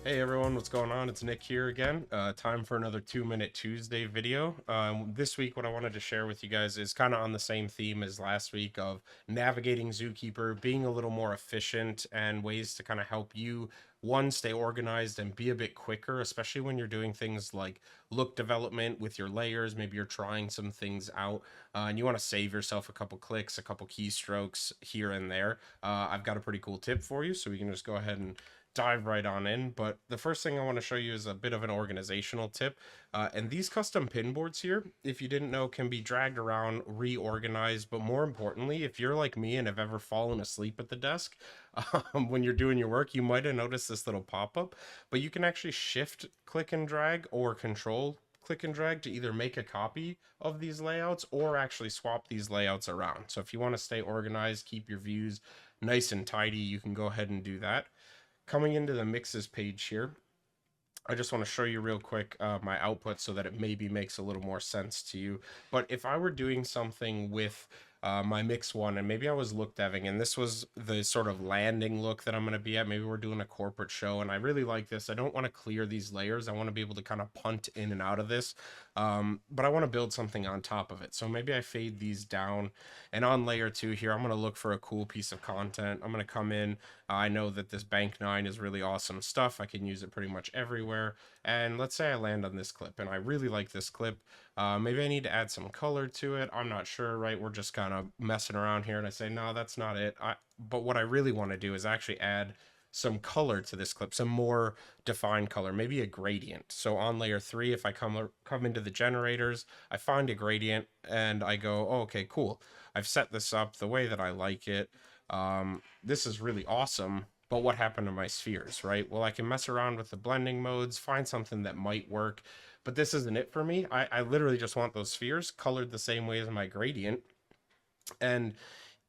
Hey everyone, what's going on? It's Nick here again. Time for another 2-minute Tuesday video. This week, what I wanted to share with you guys is kind of on the same theme as last week of navigating Zookeeper, being a little more efficient, and ways to kind of help you, one, stay organized and be a bit quicker, especially when you're doing things like look development with your layers. Maybe you're trying some things out and you want to save yourself a couple clicks, a couple keystrokes here and there. I've got a pretty cool tip for you, so we can just go ahead and dive right on in. But the first thing I want to show you is a bit of an organizational tip. And these custom pin boards here, if you didn't know, can be dragged around, reorganized. But more importantly, if you're like me and have ever fallen asleep at the desk when you're doing your work, you might have noticed this little pop-up. But you can actually shift click and drag or control click and drag to either make a copy of these layouts or actually swap these layouts around. So if you want to stay organized, keep your views nice and tidy, you can go ahead and do that. Coming into the mixes page here, I just want to show you real quick my output so that it maybe makes a little more sense to you. But if I were doing something with my mix one, and maybe I was look deving, and this was the sort of landing look that I'm going to be at. Maybe we're doing a corporate show, and I really like this. I don't want to clear these layers. I want to be able to kind of punt in and out of this, but I want to build something on top of it. So maybe I fade these down, and on layer 2 here, I'm going to look for a cool piece of content. I'm going to come in. I know that this Bank 9 is really awesome stuff. I can use it pretty much everywhere. And let's say I land on this clip, and I really like this clip. Maybe I need to add some color to it. I'm not sure, right? We're just kind of messing around here, and I say, no, that's not it. But what I really want to do is actually add some color to this clip, some more defined color, maybe a gradient. So on layer 3, if I come into the generators, I find a gradient, and I go, oh, okay, cool. I've set this up the way that I like it. This is really awesome. But what happened to my spheres, right? Well, I can mess around with the blending modes, find something that might work, but this isn't it for me. I literally just want those spheres colored the same way as my gradient. And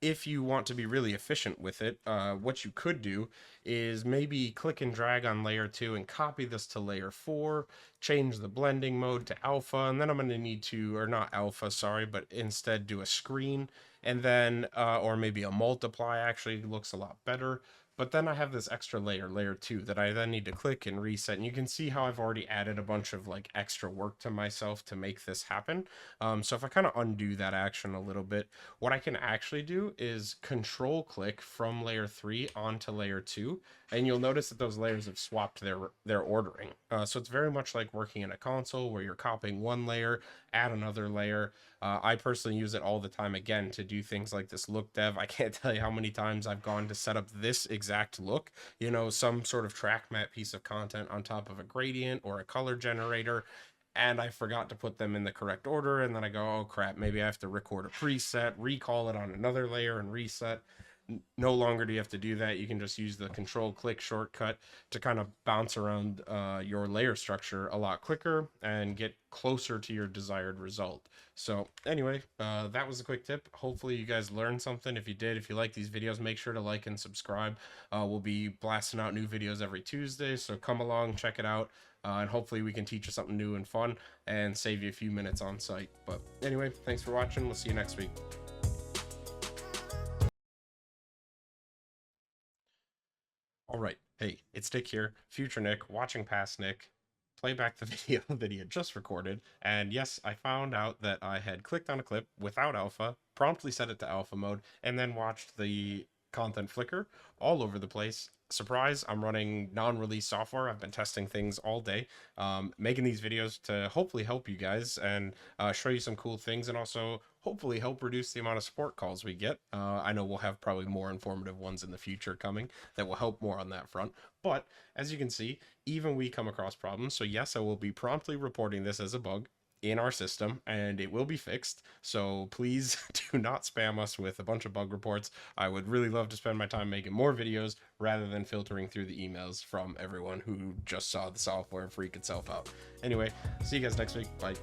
if you want to be really efficient with it, what you could do is maybe click and drag on layer 2 and copy this to layer 4, change the blending mode to alpha, and then I'm going to need to, or not alpha, sorry, but instead do a screen, and then, or maybe a multiply actually looks a lot better. But then I have this extra layer, layer 2, that I then need to click and reset. And you can see how I've already added a bunch of like extra work to myself to make this happen. So if I kind of undo that action a little bit, what I can actually do is control click from layer 3 onto layer 2. And you'll notice that those layers have swapped their ordering. So it's very much like working in a console where you're copying one layer, add another layer. I personally use it all the time, again, to do things like this look dev. I can't tell you how many times I've gone to set up this exact look, you know, some sort of track map piece of content on top of a gradient or a color generator, and I forgot to put them in the correct order, and then I go, oh crap, maybe I have to record a preset, recall it on another layer, and reset. No longer do you have to do that. You can just use the control click shortcut to kind of bounce around your layer structure a lot quicker and get closer to your desired result. So anyway, that was a quick tip. Hopefully you guys learned something. If you did, if you like these videos, make sure to like and subscribe. We'll be blasting out new videos every Tuesday, so come along, check it out. And hopefully we can teach you something new and fun and save you a few minutes on site. But anyway, thanks for watching. We'll see you next week. All right, hey, it's Nick here, future Nick, watching past Nick. Play back the video just recorded, and yes, I found out that I had clicked on a clip without alpha, promptly set it to alpha mode, and then watched the content flicker all over the place. Surprise, I'm running non-release software. I've been testing things all day, making these videos to hopefully help you guys and show you some cool things, and also hopefully help reduce the amount of support calls we get. I know we'll have probably more informative ones in the future coming that will help more on that front. But as you can see, even we come across problems. So yes, I will be promptly reporting this as a bug in our system, and it will be fixed. So please do not spam us with a bunch of bug reports. I would really love to spend my time making more videos rather than filtering through the emails from everyone who just saw the software freak itself out. Anyway, see you guys next week. Bye.